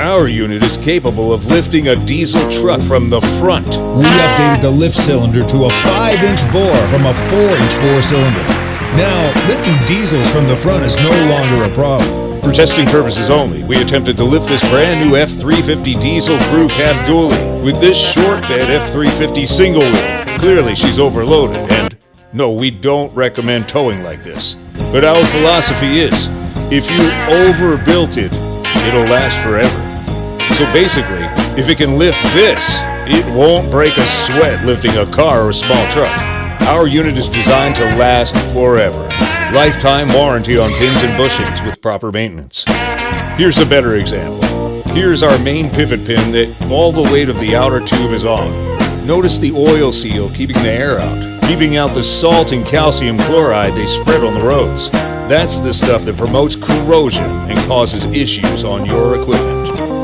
Our unit is capable of lifting a diesel truck from the front. We updated the lift cylinder to a 5-inch bore from a 4-inch bore cylinder. Now, lifting diesels from the front is no longer a problem. For testing purposes only, we attempted to lift this brand new F350 diesel crew cab dually with this short bed F350 single wheel. Clearly she's overloaded, and no, we don't recommend towing like this. But our philosophy is, if you overbuilt it, it'll last forever. So basically, if it can lift this, it won't break a sweat lifting a car or a small truck. Our unit is designed to last forever. Lifetime warranty on pins and bushings with proper maintenance. Here's a better example. Here's our main pivot pin that all the weight of the outer tube is on. Notice the oil seal keeping the air out, keeping out the salt and calcium chloride they spread on the roads. That's the stuff that promotes corrosion and causes issues on your equipment.